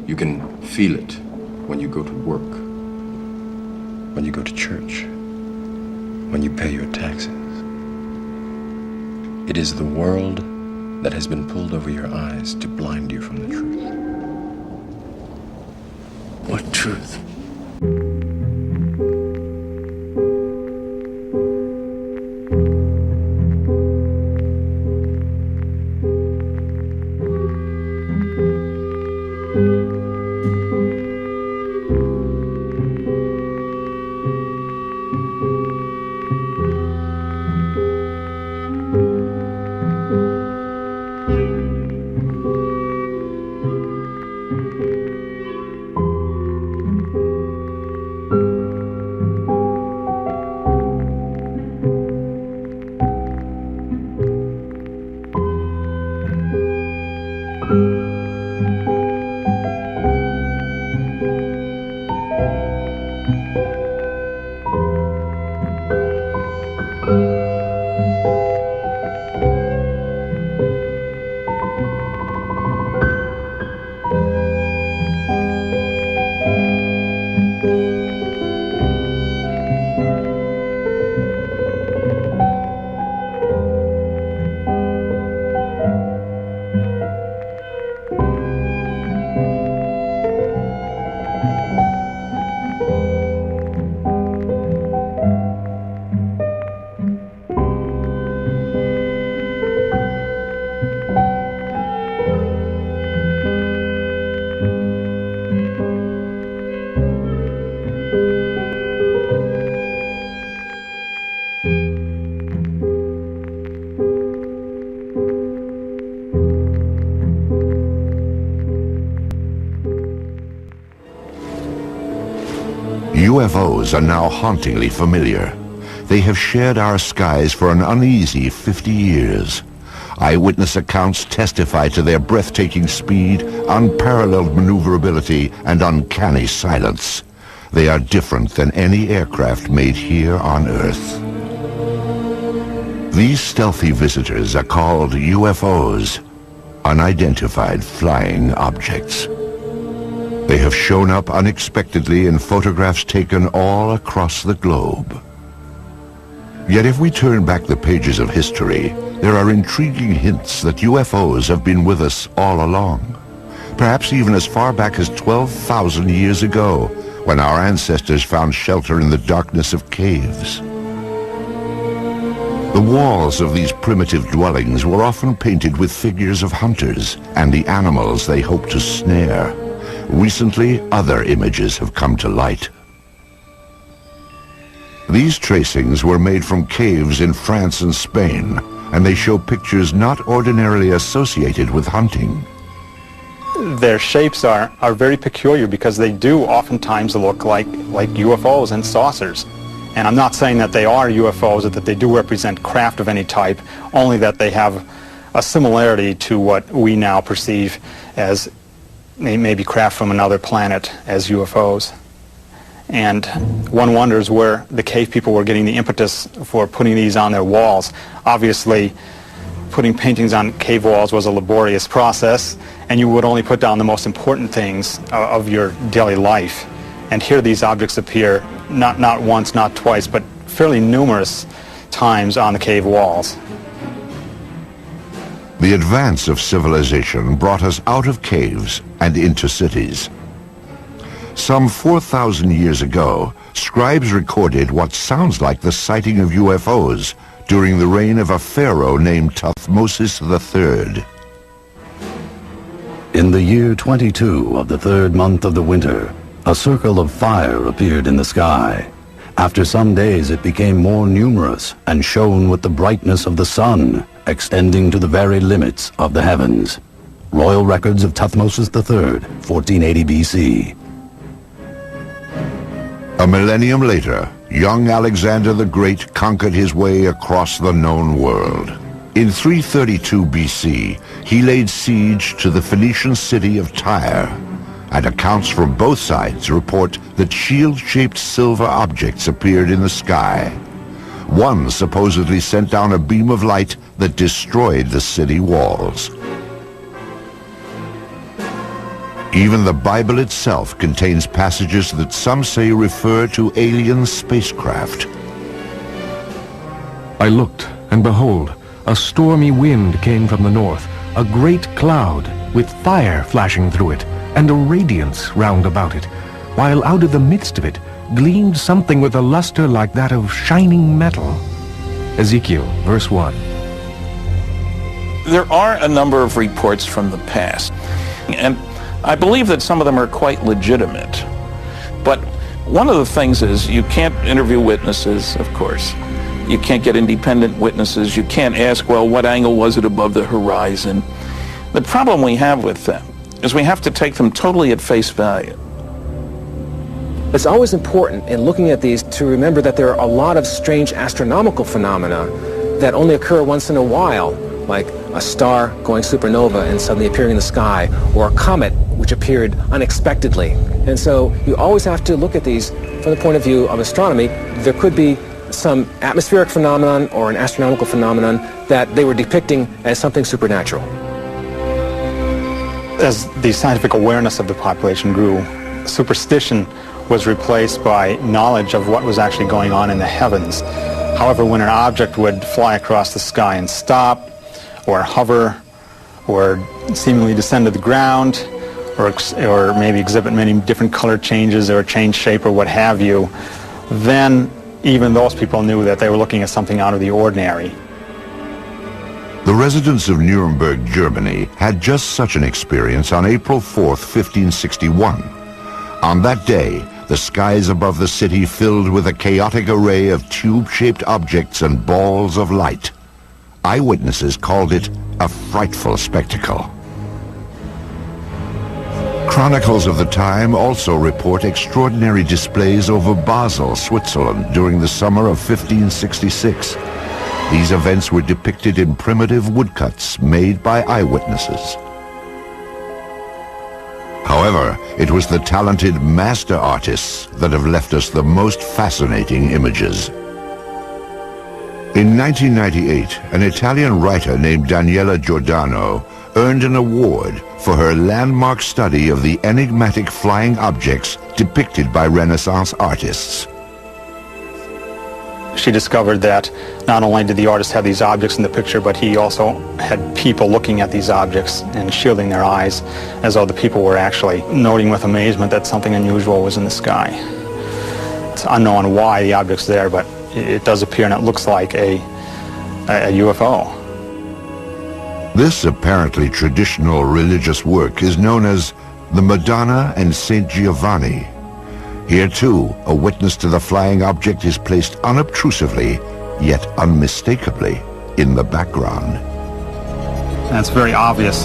You can feel it when you go to work, when you go to church, when you pay your taxes. It is the world that has been pulled over your eyes to blind you from the truth. What truth? UFOs are now hauntingly familiar. They have shared our skies for an uneasy 50 years. Eyewitness accounts testify to their breathtaking speed, unparalleled maneuverability, and uncanny silence. They are different than any aircraft made here on Earth. These stealthy visitors are called UFOs, unidentified flying objects. They have shown up unexpectedly in photographs taken all across the globe. Yet if we turn back the pages of history, there are intriguing hints that UFOs have been with us all along. Perhaps even as far back as 12,000 years ago, when our ancestors found shelter in the darkness of caves. The walls of these primitive dwellings were often painted with figures of hunters and the animals they hoped to snare. Recently, other images have come to light. These tracings were made from caves in France and Spain, and they show pictures not ordinarily associated with hunting. Their shapes are very peculiar because they do oftentimes look like UFOs and saucers. And I'm not saying that they are UFOs or that they do represent craft of any type, only that they have a similarity to what we now perceive as maybe craft from another planet as UFOs. And one wonders where the cave people were getting the impetus for putting these on their walls. Obviously, putting paintings on cave walls was a laborious process, and you would only put down the most important things of your daily life. And here these objects appear not once, not twice, but fairly numerous times on the cave walls. The advance of civilization brought us out of caves and into cities. Some 4,000 years ago, scribes recorded what sounds like the sighting of UFOs during the reign of a pharaoh named Thutmose III. In the year 22 of the third month of the winter, a circle of fire appeared in the sky. After some days it became more numerous and shone with the brightness of the sun, extending to the very limits of the heavens. Royal Records of Thutmose III, 1480 BC. A millennium later, young Alexander the Great conquered his way across the known world. In 332 BC, he laid siege to the Phoenician city of Tyre, and accounts from both sides report that shield-shaped silver objects appeared in the sky. One supposedly sent down a beam of light that destroyed the city walls. Even the Bible itself contains passages that some say refer to alien spacecraft. I looked, and behold, a stormy wind came from the north, a great cloud with fire flashing through it, and a radiance round about it, while out of the midst of it gleamed something with a luster like that of shining metal. Ezekiel, verse 1. There are a number of reports from the past, and I believe that some of them are quite legitimate. But one of the things is you can't interview witnesses, of course. You can't get independent witnesses. You can't ask, well, what angle was it above the horizon? The problem we have with them is we have to take them totally at face value. It's always important in looking at these to remember that there are a lot of strange astronomical phenomena that only occur once in a while, like a star going supernova and suddenly appearing in the sky, or a comet which appeared unexpectedly. And so you always have to look at these from the point of view of astronomy. There could be some atmospheric phenomenon or an astronomical phenomenon that they were depicting as something supernatural. As the scientific awareness of the population grew, superstition was replaced by knowledge of what was actually going on in the heavens. However, when an object would fly across the sky and stop, or hover, or seemingly descend to the ground, or maybe exhibit many different color changes or change shape or what have you, then even those people knew that they were looking at something out of the ordinary. The residents of Nuremberg, Germany, had just such an experience on April 4th, 1561. On that day, the skies above the city filled with a chaotic array of tube-shaped objects and balls of light. Eyewitnesses called it a frightful spectacle. Chronicles of the time also report extraordinary displays over Basel, Switzerland, during the summer of 1566. These events were depicted in primitive woodcuts made by eyewitnesses. However, it was the talented master artists that have left us the most fascinating images. In 1998, an Italian writer named Daniela Giordano earned an award for her landmark study of the enigmatic flying objects depicted by Renaissance artists. She discovered that not only did the artist have these objects in the picture, but he also had people looking at these objects and shielding their eyes, as though the people were actually noting with amazement that something unusual was in the sky. It's unknown why the object's there, but it does appear, and it looks like a UFO. This apparently traditional religious work is known as the Madonna and Saint Giovanni. Here too, a witness to the flying object is placed unobtrusively, yet unmistakably, in the background. And it's very obvious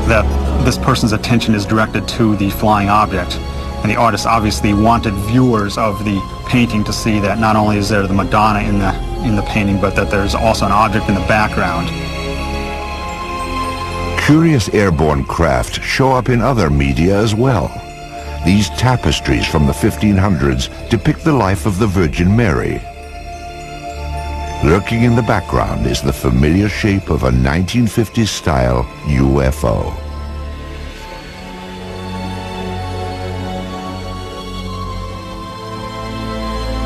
that this person's attention is directed to the flying object. And the artist obviously wanted viewers of the painting to see that not only is there the Madonna in the painting, but that there's also an object in the background. Curious airborne craft show up in other media as well. These tapestries from the 1500s depict the life of the Virgin Mary. Lurking in the background is the familiar shape of a 1950s-style UFO.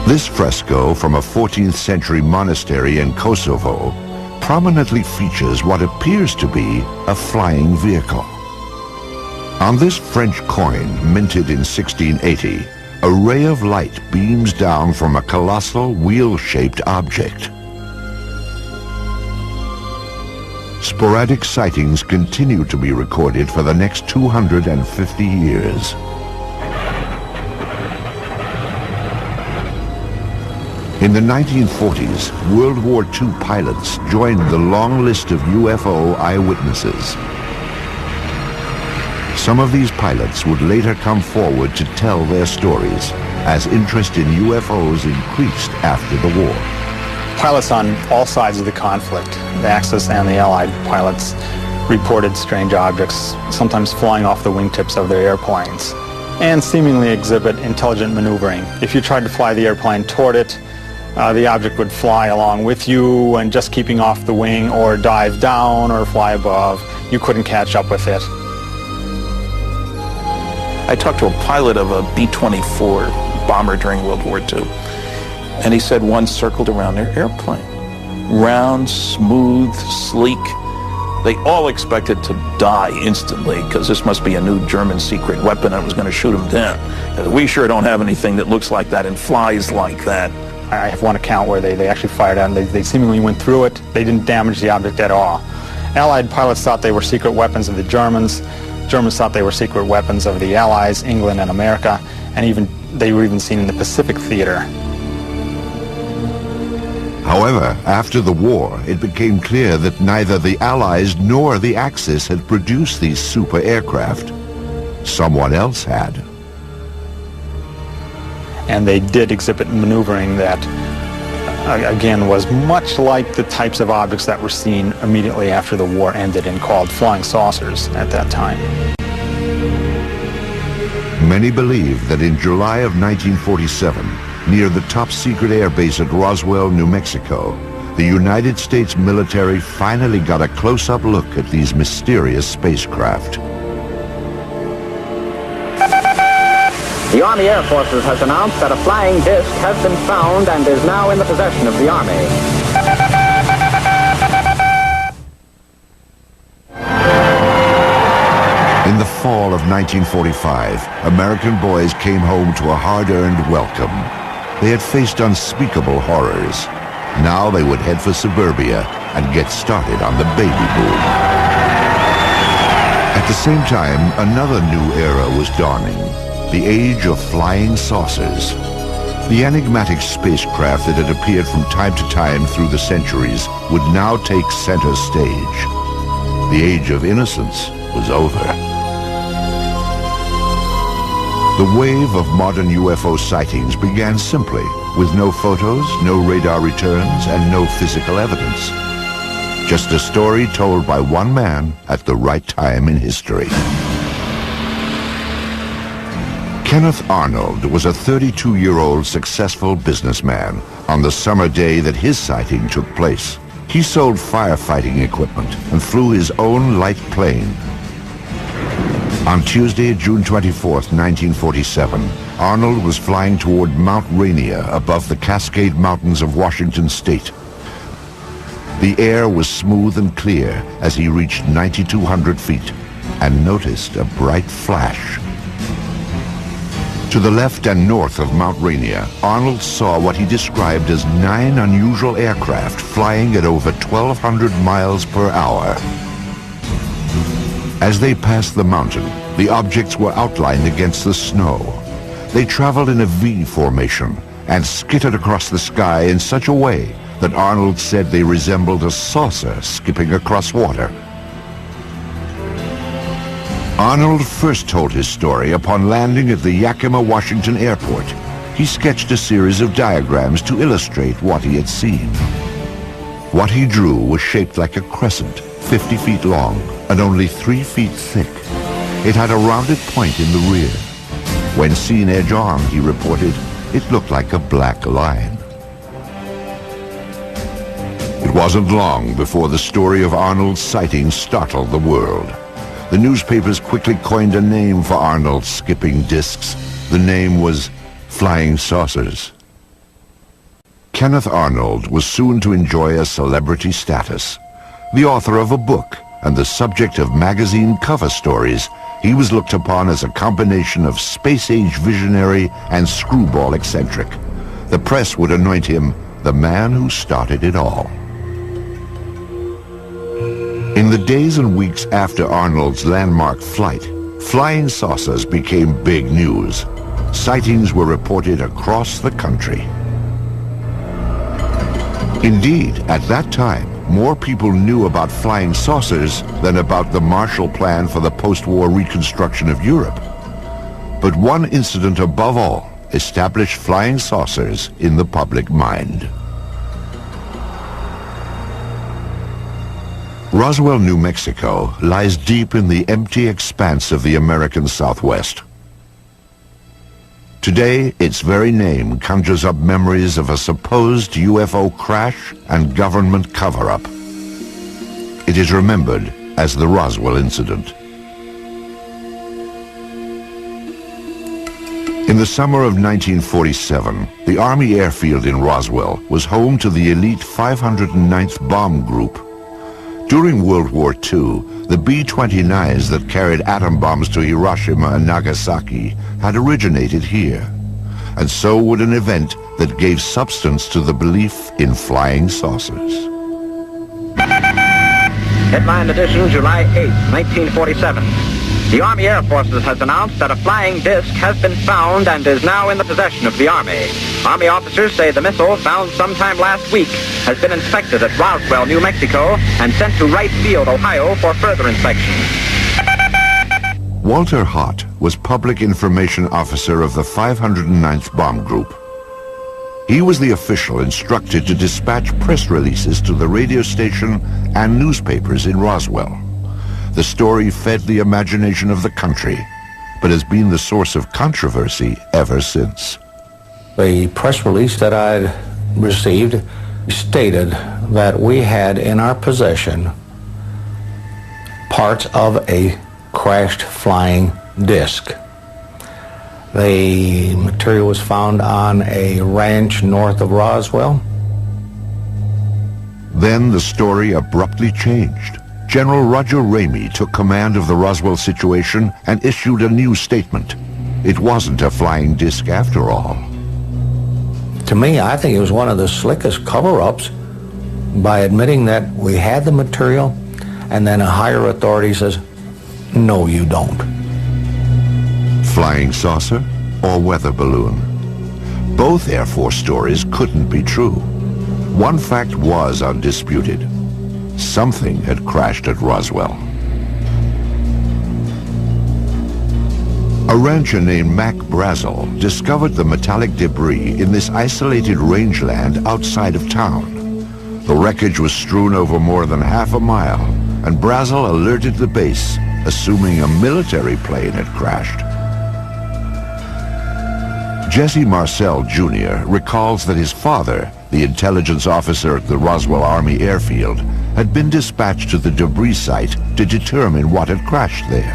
This fresco from a 14th century monastery in Kosovo prominently features what appears to be a flying vehicle. On this French coin, minted in 1680, a ray of light beams down from a colossal wheel-shaped object. Sporadic sightings continue to be recorded for the next 250 years. In the 1940s, World War II pilots joined the long list of UFO eyewitnesses. Some of these pilots would later come forward to tell their stories as interest in UFOs increased after the war. Pilots on all sides of the conflict, the Axis and the Allied pilots, reported strange objects, sometimes flying off the wingtips of their airplanes, and seemingly exhibit intelligent maneuvering. If you tried to fly the airplane toward it, the object would fly along with you and just keeping off the wing, or dive down or fly above. You couldn't catch up with it. I talked to a pilot of a B-24 bomber during World War II, and he said one circled around their airplane. Round, smooth, sleek. They all expected to die instantly because this must be a new German secret weapon that was going to shoot them down. And we sure don't have anything that looks like that and flies like that. I have one account where they actually fired out and they seemingly went through it. They didn't damage the object at all. Allied pilots thought they were secret weapons of the Germans. Germans thought they were secret weapons of the Allies, England and America, and they were even seen in the Pacific theater. However, after the war, it became clear that neither the Allies nor the Axis had produced these super aircraft. Someone else had. And they did exhibit maneuvering that, again, was much like the types of objects that were seen immediately after the war ended and called flying saucers at that time. Many believe that in July of 1947, near the top-secret airbase at Roswell, New Mexico, the United States military finally got a close-up look at these mysterious spacecraft. The Army Air Forces has announced that a flying disc has been found and is now in the possession of the Army. In the fall of 1945, American boys came home to a hard-earned welcome. They had faced unspeakable horrors. Now they would head for suburbia and get started on the baby boom. At the same time, another new era was dawning. The age of flying saucers. The enigmatic spacecraft that had appeared from time to time through the centuries would now take center stage. The age of innocence was over. The wave of modern UFO sightings began simply, with no photos, no radar returns, and no physical evidence. Just a story told by one man at the right time in history. Kenneth Arnold was a 32-year-old successful businessman on the summer day that his sighting took place. He sold firefighting equipment and flew his own light plane. On Tuesday, June 24th, 1947, Arnold was flying toward Mount Rainier above the Cascade Mountains of Washington State. The air was smooth and clear as he reached 9,200 feet and noticed a bright flash. To the left and north of Mount Rainier, Arnold saw what he described as 9 unusual aircraft flying at over 1,200 miles per hour. As they passed the mountain, the objects were outlined against the snow. They traveled in a V formation and skittered across the sky in such a way that Arnold said they resembled a saucer skipping across water. Arnold first told his story upon landing at the Yakima, Washington airport. He sketched a series of diagrams to illustrate what he had seen. What he drew was shaped like a crescent, 50 feet long and only 3 feet thick. It had a rounded point in the rear. When seen edge on, he reported, it looked like a black line. It wasn't long before the story of Arnold's sighting startled the world. The newspapers quickly coined a name for Arnold's skipping discs. The name was flying saucers. Kenneth Arnold was soon to enjoy a celebrity status. The author of a book and the subject of magazine cover stories, he was looked upon as a combination of space-age visionary and screwball eccentric. The press would anoint him the man who started it all. In the days and weeks after Arnold's landmark flight, flying saucers became big news. Sightings were reported across the country. Indeed, at that time, more people knew about flying saucers than about the Marshall Plan for the post-war reconstruction of Europe. But one incident above all established flying saucers in the public mind. Roswell, New Mexico lies deep in the empty expanse of the American Southwest. Today, its very name conjures up memories of a supposed UFO crash and government cover-up. It is remembered as the Roswell incident. In the summer of 1947, the Army airfield in Roswell was home to the elite 509th Bomb Group. During World War II, the B-29s that carried atom bombs to Hiroshima and Nagasaki had originated here. And so would an event that gave substance to the belief in flying saucers. Headline edition, July 8, 1947. The Army Air Forces has announced that a flying disc has been found and is now in the possession of the Army. Army officers say the missile, found sometime last week, has been inspected at Roswell, New Mexico, and sent to Wright Field, Ohio, for further inspection. Walter Hott was Public Information Officer of the 509th Bomb Group. He was the official instructed to dispatch press releases to the radio station and newspapers in Roswell. The story fed the imagination of the country, but has been the source of controversy ever since. The press release that I'd received stated that we had in our possession parts of a crashed flying disc. The material was found on a ranch north of Roswell. Then the story abruptly changed. General Roger Ramey took command of the Roswell situation and issued a new statement. It wasn't a flying disc after all. To me, I think it was one of the slickest cover-ups by admitting that we had the material, and then a higher authority says, no, you don't. Flying saucer or weather balloon? Both Air Force stories couldn't be true. One fact was undisputed. Something had crashed at Roswell. A rancher named Mac Brazel discovered the metallic debris in this isolated rangeland outside of town. The wreckage was strewn over more than half a mile, and Brazel alerted the base, assuming a military plane had crashed. Jesse Marcel Jr. recalls that his father, the intelligence officer at the Roswell Army Airfield, had been dispatched to the debris site to determine what had crashed there.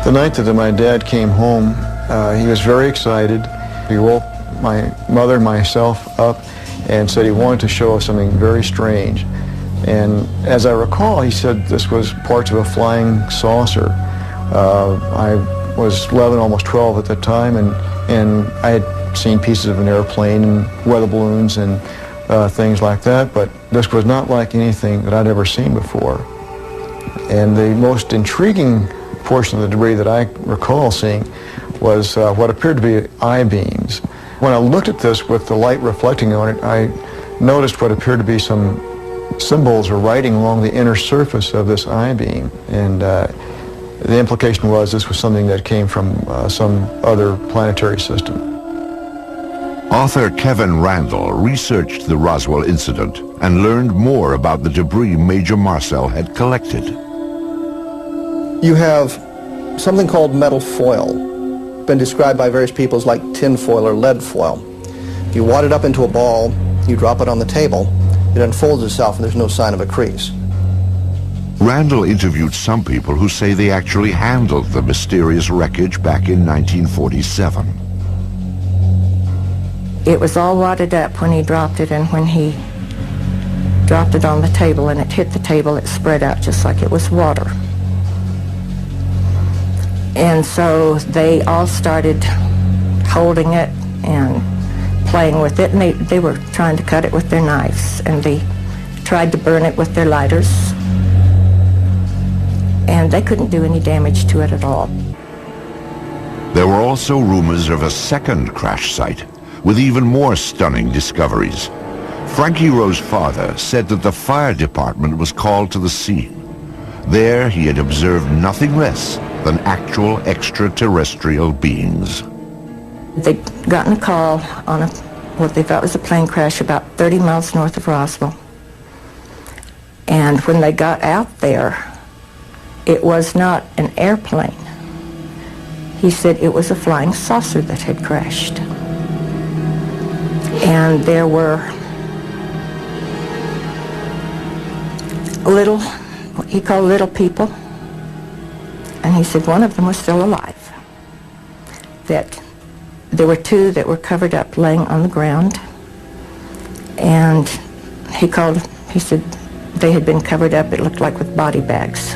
The night that my dad came home, he was very excited. He woke my mother and myself up and said he wanted to show us something very strange. And as I recall, he said this was parts of a flying saucer. I was 11, almost 12 at the time, and I had seen pieces of an airplane and weather balloons and things like that, but this was not like anything that I'd ever seen before. And the most intriguing portion of the debris that I recall seeing was what appeared to be I-beams. When I looked at this with the light reflecting on it, I noticed what appeared to be some symbols or writing along the inner surface of this I-beam. And the implication was this was something that came from some other planetary system. Author Kevin Randall researched the Roswell incident and learned more about the debris Major Marcel had collected. You have something called metal foil, been described by various people as like tin foil or lead foil. You wad it up into a ball, you drop it on the table, it unfolds itself and there's no sign of a crease. Randall interviewed some people who say they actually handled the mysterious wreckage back in 1947. It was all wadded up when he dropped it, and when he dropped it on the table and it hit the table, it spread out just like it was water. And so they all started holding it and playing with it, and they were trying to cut it with their knives, and they tried to burn it with their lighters, and they couldn't do any damage to it at all. There were also rumors of a second crash site with even more stunning discoveries. Frankie Rowe's father said that the fire department was called to the scene. There he had observed nothing less than actual extraterrestrial beings. They'd gotten a call on what they thought was a plane crash about 30 miles north of Roswell. And when they got out there, it was not an airplane. He said it was a flying saucer that had crashed. And there were little, what he called little people, and he said one of them was still alive. that there were two that were covered up laying on the ground, and he said they had been covered up, it looked like with body bags.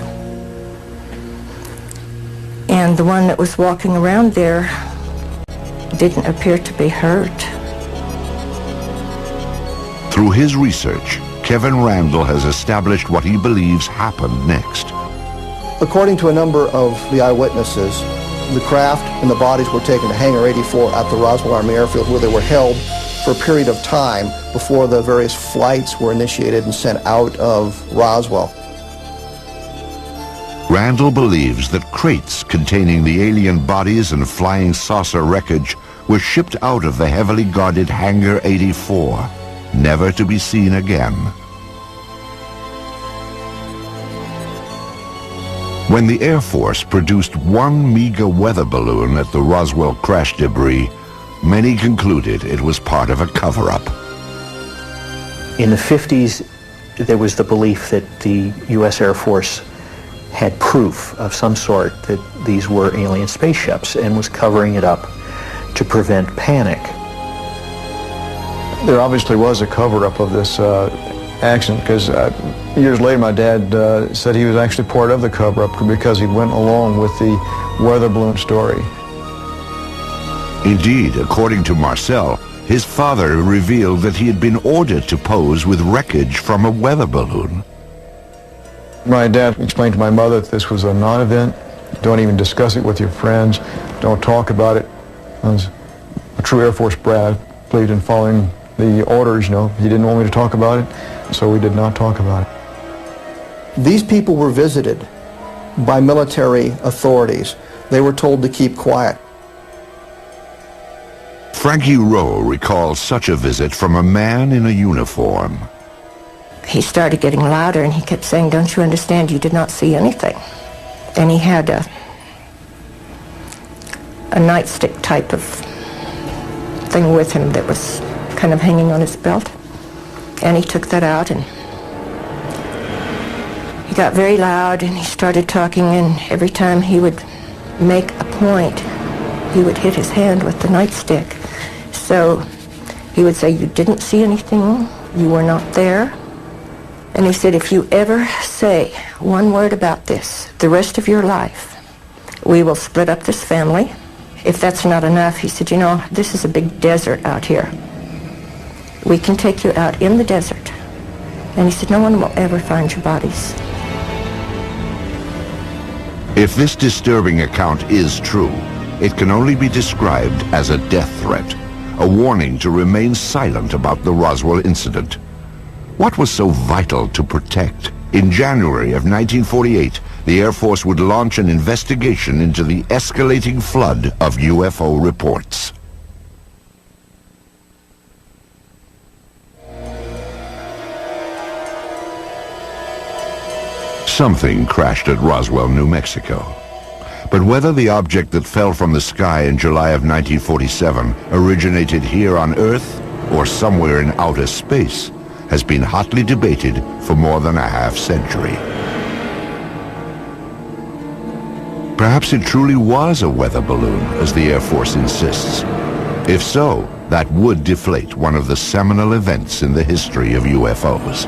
And the one that was walking around there didn't appear to be hurt. Through his research, Kevin Randle has established what he believes happened next. According to a number of the eyewitnesses, the craft and the bodies were taken to Hangar 84 at the Roswell Army Airfield, where they were held for a period of time before the various flights were initiated and sent out of Roswell. Randle believes that crates containing the alien bodies and flying saucer wreckage were shipped out of the heavily guarded Hangar 84, never to be seen again. When the Air Force produced one meager weather balloon at the Roswell crash debris, many concluded it was part of a cover-up. In the 50s, there was the belief that the U.S. Air Force had proof of some sort that these were alien spaceships and was covering it up to prevent panic. There obviously was a cover-up of this accident, because years later my dad said he was actually part of the cover-up because he went along with the weather balloon story. Indeed, according to Marcel, his father revealed that he had been ordered to pose with wreckage from a weather balloon. My dad explained to my mother that this was a non-event. Don't even discuss it with your friends. Don't talk about it. I was a true Air Force brat. Believed in following the orders, you know. He didn't want me to talk about it, so we did not talk about it. These people were visited by military authorities. They were told to keep quiet. Frankie Rowe recalls such a visit from a man in a uniform. He started getting louder, and he kept saying, "Don't you understand? You did not see anything." And he had a nightstick type of thing with him that was kind of hanging on his belt. And he took that out, and he got very loud, and he started talking, and every time he would make a point, he would hit his hand with the nightstick. So he would say, "You didn't see anything, you were not there." And he said, "If you ever say one word about this the rest of your life, we will split up this family. If that's not enough," he said, "you know, this is a big desert out here. We can take you out in the desert." And he said, "No one will ever find your bodies." If this disturbing account is true, it can only be described as a death threat, a warning to remain silent about the Roswell incident. What was so vital to protect? In January of 1948, the Air Force would launch an investigation into the escalating flood of UFO reports. Something crashed at Roswell, New Mexico. But whether the object that fell from the sky in July of 1947 originated here on Earth or somewhere in outer space has been hotly debated for more than a half-century. Perhaps it truly was a weather balloon, as the Air Force insists. If so, that would deflate one of the seminal events in the history of UFOs.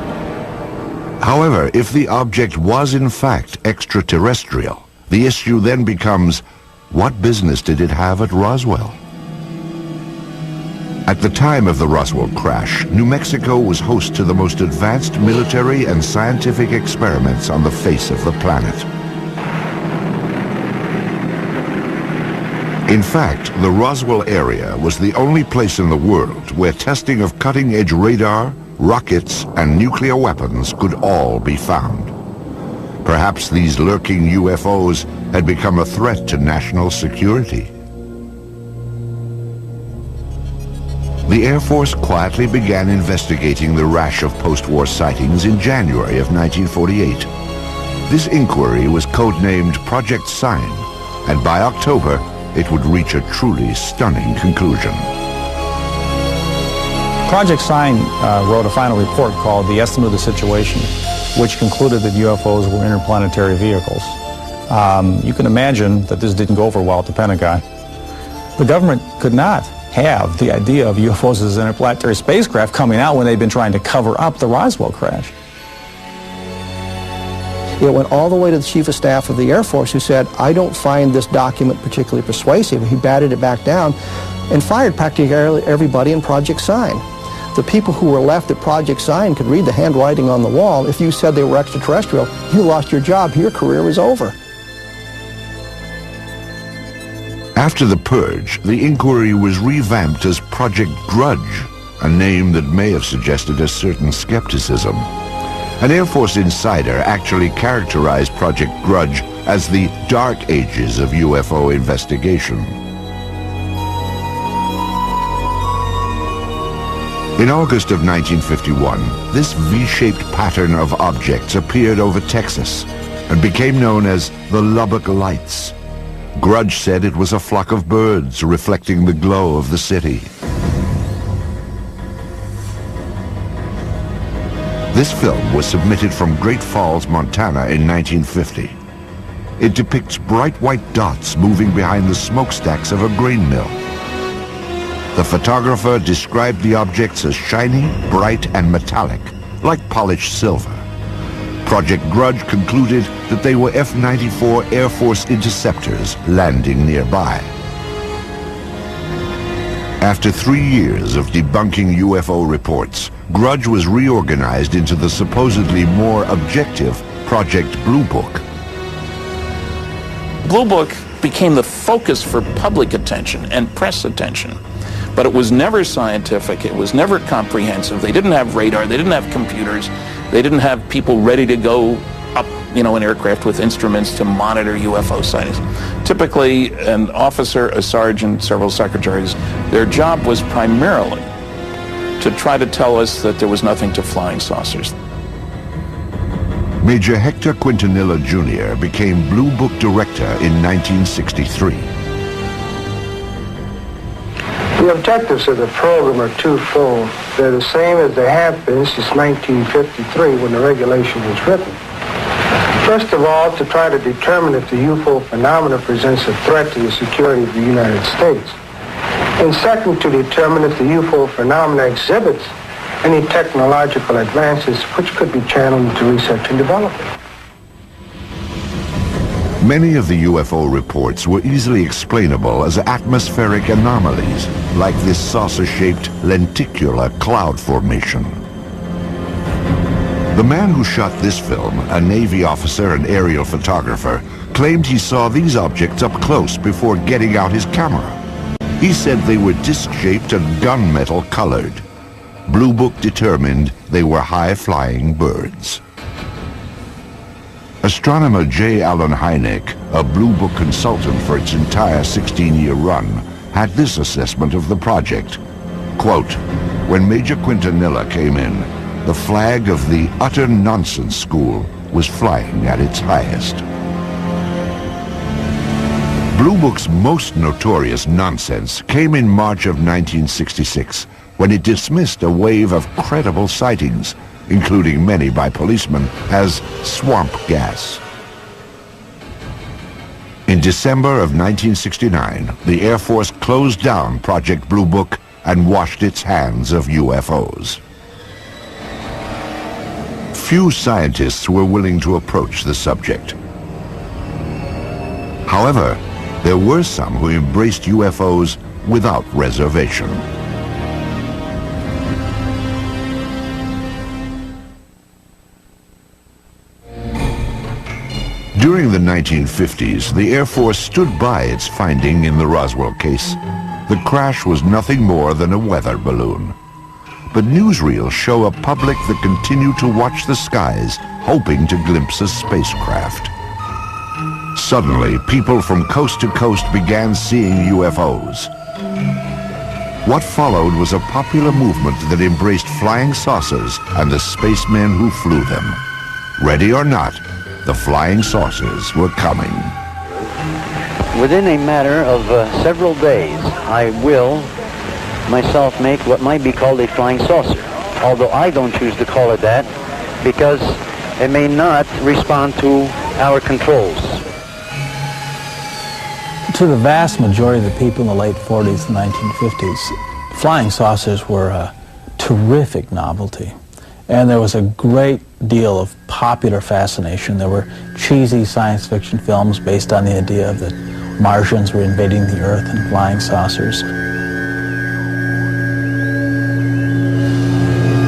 However, if the object was in fact extraterrestrial, the issue then becomes, what business did it have at Roswell? At the time of the Roswell crash, New Mexico was host to the most advanced military and scientific experiments on the face of the planet. In fact, the Roswell area was the only place in the world where testing of cutting-edge radar, rockets, and nuclear weapons could all be found. Perhaps these lurking UFOs had become a threat to national security. The Air Force quietly began investigating the rash of post-war sightings in January of 1948. This inquiry was codenamed Project Sign, and by October, it would reach a truly stunning conclusion. Project Sign wrote a final report called The Estimate of the Situation, which concluded that UFOs were interplanetary vehicles. You can imagine that this didn't go over well at the Pentagon. The government could not have the idea of UFOs as interplanetary spacecraft coming out when they've been trying to cover up the Roswell crash. It went all the way to the Chief of Staff of the Air Force, who said, I don't find this document particularly persuasive. He batted it back down and fired practically everybody in Project Sign. The people who were left at Project Sign could read the handwriting on the wall. If you said they were extraterrestrial, you lost your job, your career was over. After the purge, the inquiry was revamped as Project Grudge, a name that may have suggested a certain skepticism. An Air Force insider actually characterized Project Grudge as the dark ages of UFO investigation. In August of 1951, this V-shaped pattern of objects appeared over Texas and became known as the Lubbock Lights. Grudge said it was a flock of birds reflecting the glow of the city. This film was submitted from Great Falls, Montana in 1950. It depicts bright white dots moving behind the smokestacks of a grain mill. The photographer described the objects as shiny, bright, and metallic, like polished silver. Project Grudge concluded that they were F-94 Air Force interceptors landing nearby. After 3 years of debunking UFO reports, Grudge was reorganized into the supposedly more objective Project Blue Book. Blue Book became the focus for public attention and press attention. But it was never scientific, it was never comprehensive. They didn't have radar, they didn't have computers, they didn't have people ready to go up, in aircraft with instruments to monitor UFO sightings. Typically, an officer, a sergeant, several secretaries, their job was primarily to try to tell us that there was nothing to flying saucers. Major Hector Quintanilla Jr. became Blue Book director in 1963. The objectives of the program are twofold. They're the same as they have been since 1953 when the regulation was written. First of all, to try to determine if the UFO phenomena presents a threat to the security of the United States. And second, to determine if the UFO phenomena exhibits any technological advances which could be channeled into research and development. Many of the UFO reports were easily explainable as atmospheric anomalies, like this saucer-shaped lenticular cloud formation. The man who shot this film, a Navy officer and aerial photographer, claimed he saw these objects up close before getting out his camera. He said they were disc-shaped and gunmetal colored. Blue Book determined they were high-flying birds. Astronomer J. Allen Hynek, a Blue Book consultant for its entire 16-year run, had this assessment of the project. Quote, when Major Quintanilla came in, the flag of the utter nonsense school was flying at its highest. Blue Book's most notorious nonsense came in March of 1966, when it dismissed a wave of credible sightings, including many by policemen, as swamp gas. In December of 1969, the Air Force closed down Project Blue Book and washed its hands of UFOs. Few scientists were willing to approach the subject. However, there were some who embraced UFOs without reservation. During the 1950s, the Air Force stood by its finding in the Roswell case. The crash was nothing more than a weather balloon. But newsreels show a public that continue to watch the skies, hoping to glimpse a spacecraft. Suddenly, people from coast to coast began seeing UFOs. What followed was a popular movement that embraced flying saucers and the spacemen who flew them. Ready or not, the flying saucers were coming. Within a matter of several days, I will myself make what might be called a flying saucer, although I don't choose to call it that because it may not respond to our controls. To the vast majority of the people in the late 40s and 1950s, flying saucers were a terrific novelty. And there was a great deal of popular fascination. There were cheesy science fiction films based on the idea that Martians were invading the Earth in flying saucers.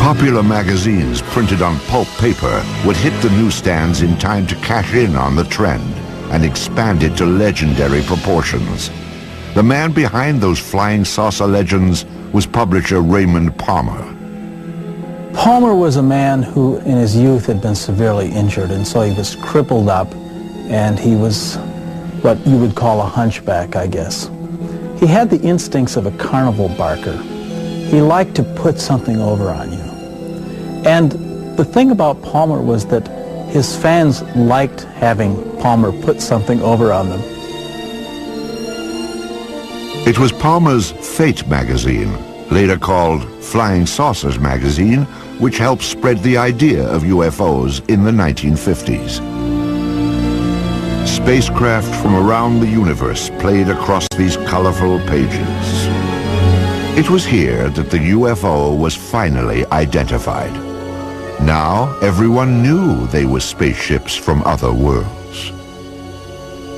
Popular magazines printed on pulp paper would hit the newsstands in time to cash in on the trend and expand it to legendary proportions. The man behind those flying saucer legends was publisher Raymond Palmer. Palmer was a man who in his youth had been severely injured, and so he was crippled up, and he was what you would call a hunchback, I guess. He had the instincts of a carnival barker. He liked to put something over on you. And the thing about Palmer was that his fans liked having Palmer put something over on them. It was Palmer's Fate magazine, later called Flying Saucers magazine, which helped spread the idea of UFOs in the 1950s. Spacecraft from around the universe played across these colorful pages. It was here that the UFO was finally identified. Now everyone knew they were spaceships from other worlds.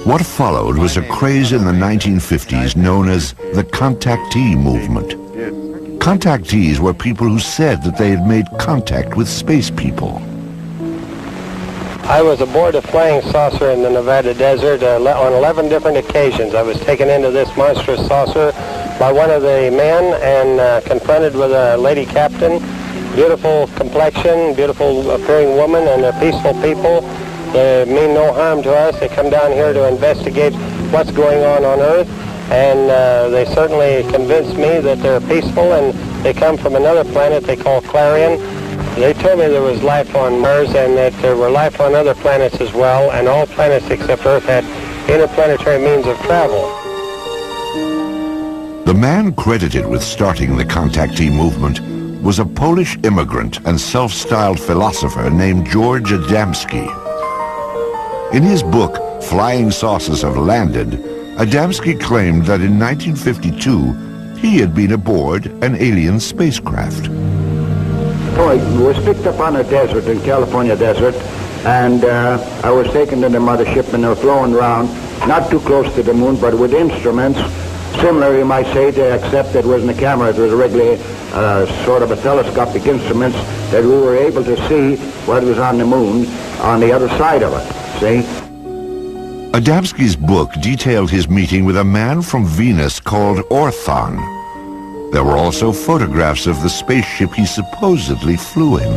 What followed was a craze in the 1950s known as the contactee movement. Contactees were people who said that they had made contact with space people. I was aboard a flying saucer in the Nevada desert on 11 different occasions. I was taken into this monstrous saucer by one of the men and confronted with a lady captain. Beautiful complexion, beautiful appearing woman, and they're peaceful people. They mean no harm to us. They come down here to investigate what's going on Earth, and they certainly convinced me that they're peaceful, and they come from another planet they call Clarion. They told me there was life on Mars and that there were life on other planets as well, and all planets except Earth had interplanetary means of travel. The man credited with starting the contactee movement was a Polish immigrant and self-styled philosopher named George Adamski. In his book, Flying Saucers Have Landed, Adamski claimed that in 1952, he had been aboard an alien spacecraft. So I was picked up on a desert, in California desert, and I was taken to the mothership and they were flown around, not too close to the moon, but with instruments, similar, you might say, except it wasn't a camera, it was a regular sort of a telescopic instruments that we were able to see what was on the moon on the other side of it, see? Adamski's book detailed his meeting with a man from Venus called Orthon. There were also photographs of the spaceship he supposedly flew in.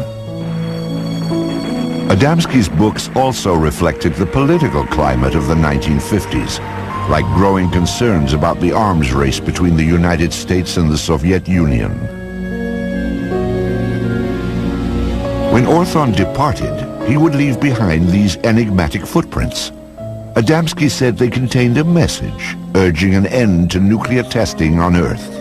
Adamski's books also reflected the political climate of the 1950s, like growing concerns about the arms race between the United States and the Soviet Union. When Orthon departed, he would leave behind these enigmatic footprints. Adamski said they contained a message urging an end to nuclear testing on Earth.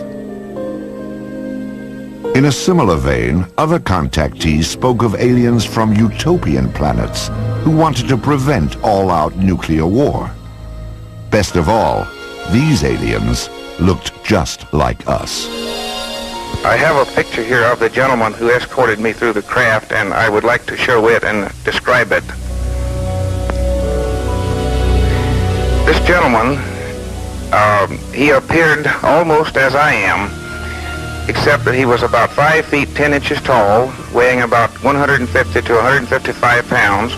In a similar vein, other contactees spoke of aliens from utopian planets who wanted to prevent all-out nuclear war. Best of all, these aliens looked just like us. I have a picture here of the gentleman who escorted me through the craft, and I would like to show it and describe it. This gentleman, he appeared almost as I am, except that he was about 5 feet 10 inches tall, weighing about 150 to 155 pounds,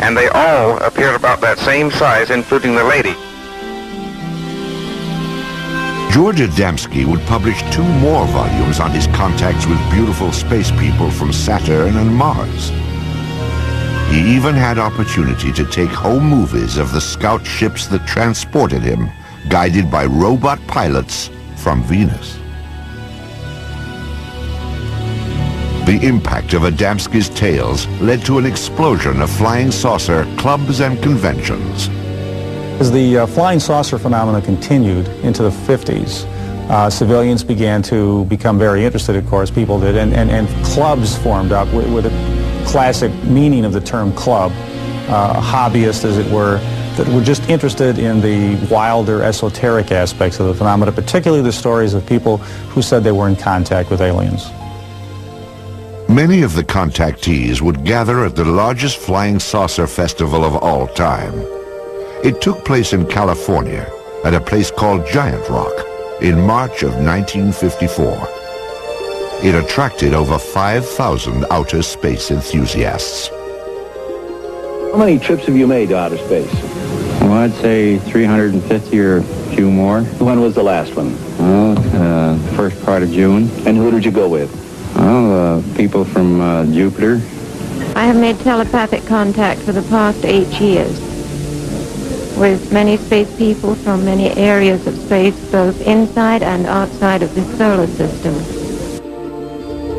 and they all appeared about that same size, including the lady. George Adamski would publish 2 more volumes on his contacts with beautiful space people from Saturn and Mars. He even had opportunity to take home movies of the scout ships that transported him, guided by robot pilots from Venus. The impact of Adamski's tales led to an explosion of flying saucer clubs and conventions. As the flying saucer phenomenon continued into the 50s, civilians began to become very interested, of course, people did, and clubs formed up with a classic meaning of the term club, hobbyists, as it were, that were just interested in the wilder, esoteric aspects of the phenomena, particularly the stories of people who said they were in contact with aliens. Many of the contactees would gather at the largest flying saucer festival of all time. It took place in California at a place called Giant Rock in March of 1954. It attracted over 5,000 outer space enthusiasts. How many trips have you made to outer space? Well, I'd say 350 or a few more. When was the last one? Well, first part of June. And who did you go with? Well, people from Jupiter. I have made telepathic contact for the past 8 years with many space people from many areas of space, both inside and outside of the solar system.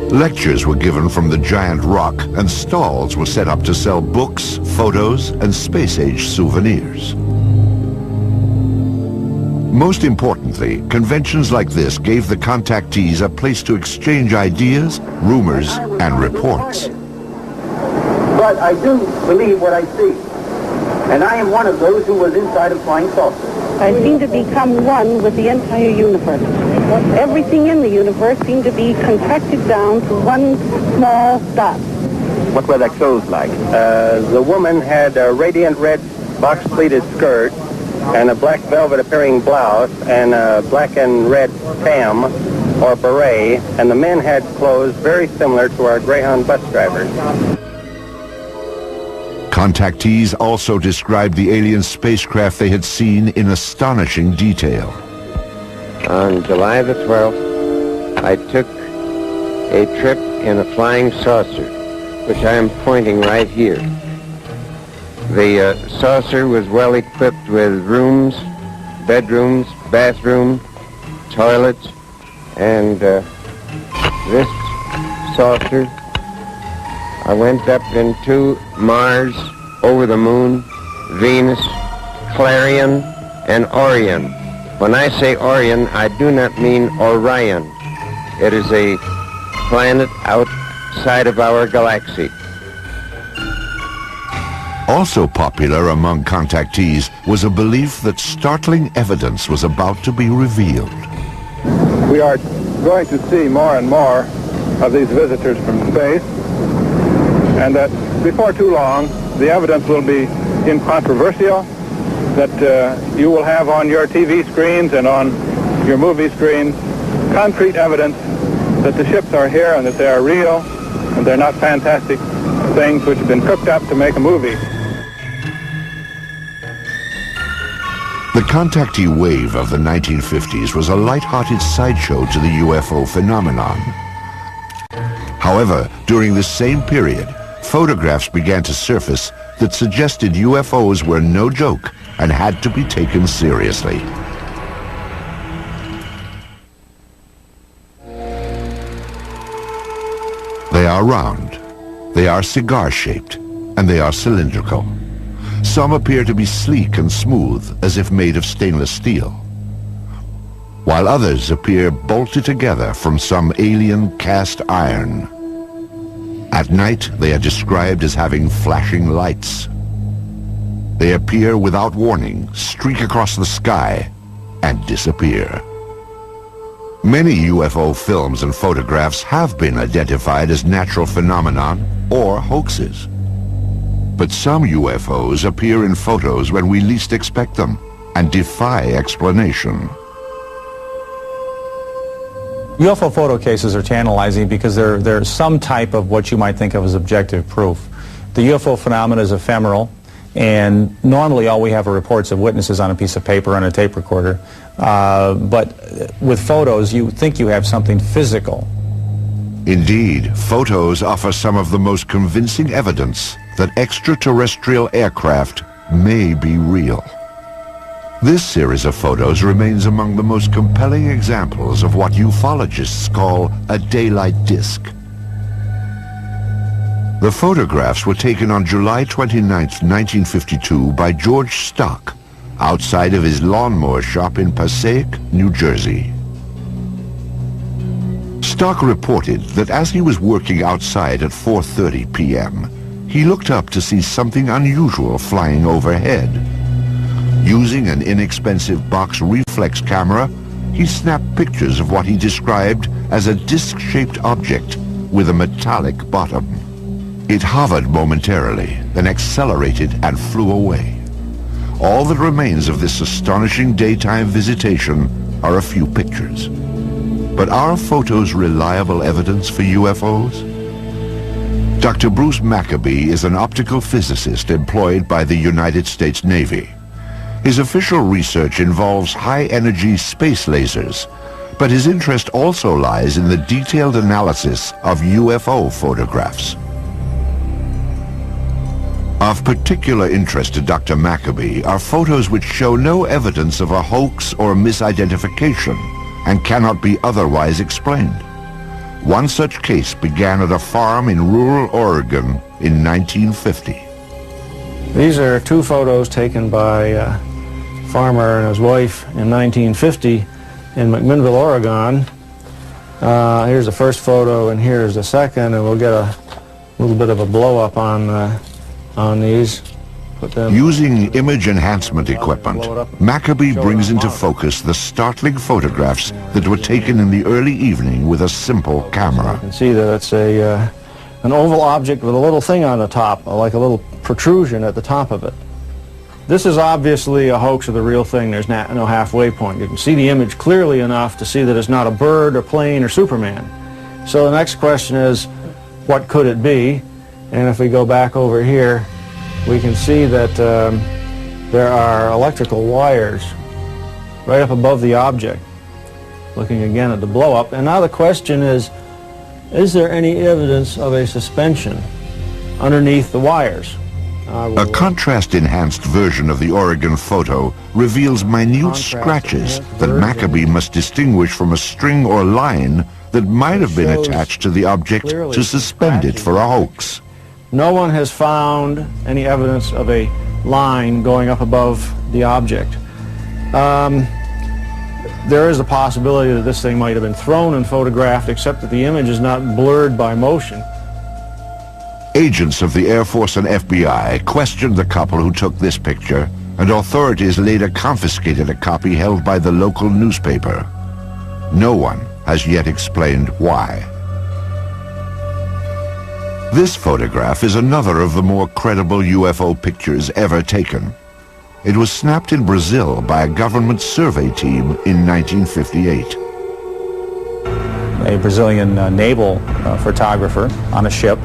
Lectures were given from the Giant Rock, and stalls were set up to sell books, photos, and space-age souvenirs. Most importantly, conventions like this gave the contactees a place to exchange ideas, rumors, and reports. But I do believe what I see. And I am one of those who was inside a flying saucer. I seem to become one with the entire universe. Everything in the universe seemed to be contracted down to one small dot. What were their clothes like? The woman had a radiant red box-pleated skirt and a black velvet appearing blouse and a black and red tam or beret, and the men had clothes very similar to our Greyhound bus drivers. Contactees also described the alien spacecraft they had seen in astonishing detail. On July the 12th, I took a trip in a flying saucer, which I am pointing right here. The saucer was well equipped with rooms, bedrooms, bathroom, toilets, and this saucer, I went up into Mars, over the moon, Venus, Clarion, and Orion. When I say Orion, I do not mean Orion. It is a planet outside of our galaxy. Also popular among contactees was a belief that startling evidence was about to be revealed. We are going to see more and more of these visitors from space, and that before too long, the evidence will be incontrovertible, that you will have on your TV screens and on your movie screens concrete evidence that the ships are here and that they are real and they're not fantastic things which have been cooked up to make a movie. The contactee wave of the 1950s was a light-hearted sideshow to the UFO phenomenon. However, during this same period, photographs began to surface that suggested UFOs were no joke and had to be taken seriously. They are round, they are cigar-shaped, and they are cylindrical. Some appear to be sleek and smooth, as if made of stainless steel, while others appear bolted together from some alien cast iron. At night, they are described as having flashing lights. They appear without warning, streak across the sky, and disappear. Many UFO films and photographs have been identified as natural phenomenon or hoaxes. But some UFOs appear in photos when we least expect them and defy explanation. UFO photo cases are tantalizing because they're some type of what you might think of as objective proof. The UFO phenomenon is ephemeral, and normally all we have are reports of witnesses on a piece of paper on a tape recorder. But with photos, you think you have something physical. Indeed, photos offer some of the most convincing evidence that extraterrestrial aircraft may be real. This series of photos remains among the most compelling examples of what ufologists call a daylight disk. The photographs were taken on July 29, 1952 by George Stock, outside of his lawnmower shop in Passaic, New Jersey. Stock reported that as he was working outside at 4:30 p.m., he looked up to see something unusual flying overhead. Using an inexpensive box reflex camera, he snapped pictures of what he described as a disc-shaped object with a metallic bottom. It hovered momentarily, then accelerated and flew away. All that remains of this astonishing daytime visitation are a few pictures. But are photos reliable evidence for UFOs? Dr. Bruce Maccabee is an optical physicist employed by the United States Navy. His official research involves high-energy space lasers, but his interest also lies in the detailed analysis of UFO photographs. Of particular interest to Dr. Maccabee are photos which show no evidence of a hoax or misidentification and cannot be otherwise explained. One such case began at a farm in rural Oregon in 1950. These are two photos taken by a farmer and his wife in 1950 in McMinnville, Oregon. Here's the first photo and here's the second, and we'll get a little bit of a blow-up on these. Using image enhancement equipment, Maccabee brings into focus the startling photographs that were taken in the early evening with a simple camera. You can see that it's an oval object with a little thing on the top, like a little protrusion at the top of it. This is obviously a hoax of the real thing. There's no halfway point. You can see the image clearly enough to see that it's not a bird or plane or Superman. So the next question is, what could it be? And if we go back over here, we can see that there are electrical wires right up above the object. Looking again at the blow-up. And now the question is there any evidence of a suspension underneath the wires? A contrast-enhanced version of the Oregon photo reveals minute scratches that Maccabee must distinguish from a string or line that might have been attached to the object to suspend it for a hoax. No one has found any evidence of a line going up above the object. There is a possibility that this thing might have been thrown and photographed, except that the image is not blurred by motion. Agents of the Air Force and FBI questioned the couple who took this picture, and authorities later confiscated a copy held by the local newspaper. No one has yet explained why. This photograph is another of the more credible UFO pictures ever taken. It was snapped in Brazil by a government survey team in 1958. A Brazilian naval photographer on a ship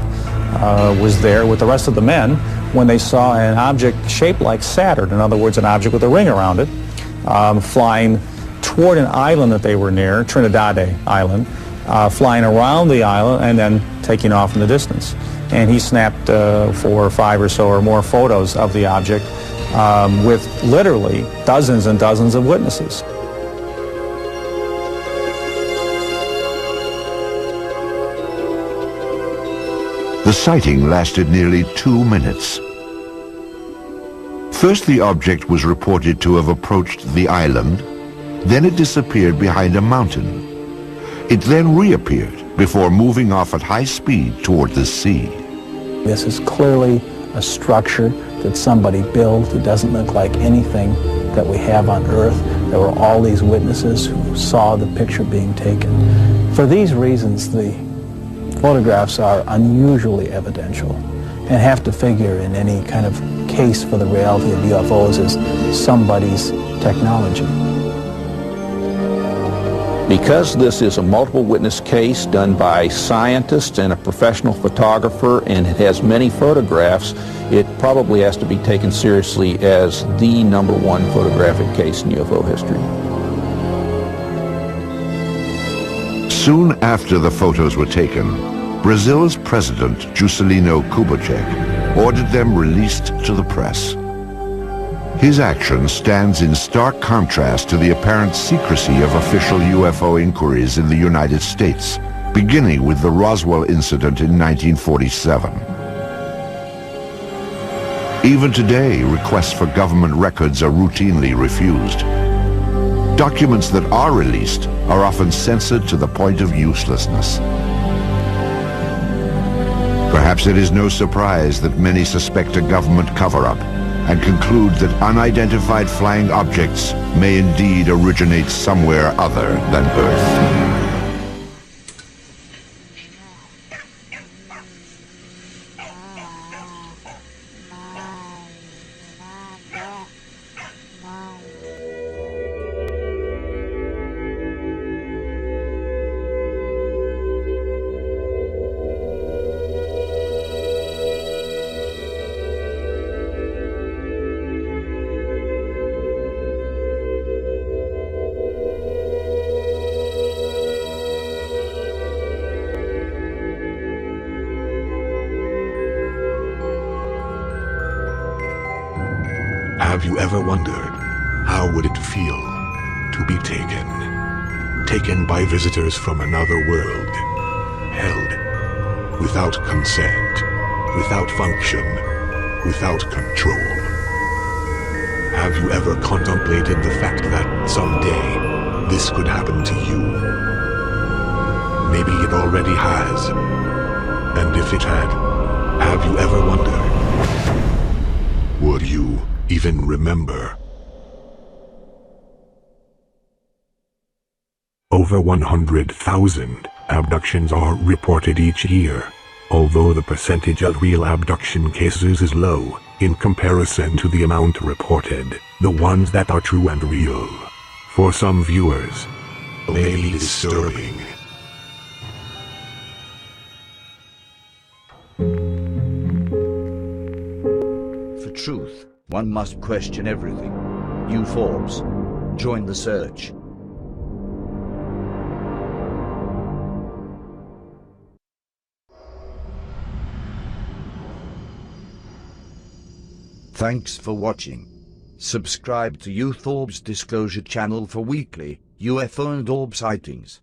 was there with the rest of the men when they saw an object shaped like Saturn, in other words, an object with a ring around it, flying toward an island that they were near, Trinidad Island, flying around the island and then taking off in the distance. And he snapped 4 or 5 or so or more photos of the object with literally dozens and dozens of witnesses. The sighting lasted nearly 2 minutes. First, the object was reported to have approached the island, then it disappeared behind a mountain. It then reappeared before moving off at high speed toward the sea. This is clearly a structure that somebody built. It doesn't look like anything that we have on Earth. There were all these witnesses who saw the picture being taken. For these reasons, the photographs are unusually evidential and have to figure in any kind of case for the reality of UFOs as somebody's technology. Because this is a multiple witness case done by scientists and a professional photographer, and it has many photographs, it probably has to be taken seriously as the #1 photographic case in UFO history. Soon after the photos were taken, Brazil's President Juscelino Kubitschek ordered them released to the press. His action stands in stark contrast to the apparent secrecy of official UFO inquiries in the United States, beginning with the Roswell incident in 1947. Even today, requests for government records are routinely refused. Documents that are released are often censored to the point of uselessness. Perhaps it is no surprise that many suspect a government cover-up, and conclude that unidentified flying objects may indeed originate somewhere other than Earth. Have you ever wondered, how would it feel to be taken by visitors from another world, held without consent, without function, without control? Have you ever contemplated the fact that someday this could happen to you? Maybe it already has. And if it had, have you ever wondered, would you even remember? Over 100,000 abductions are reported each year, although the percentage of real abduction cases is low in comparison to the amount reported, the ones that are true and real. For some viewers, may be disturbing. For truth, one must question everything. UFOrbs, join the search. Thanks for watching. Subscribe to UFOrbs Disclosure channel for weekly UFO and orb sightings.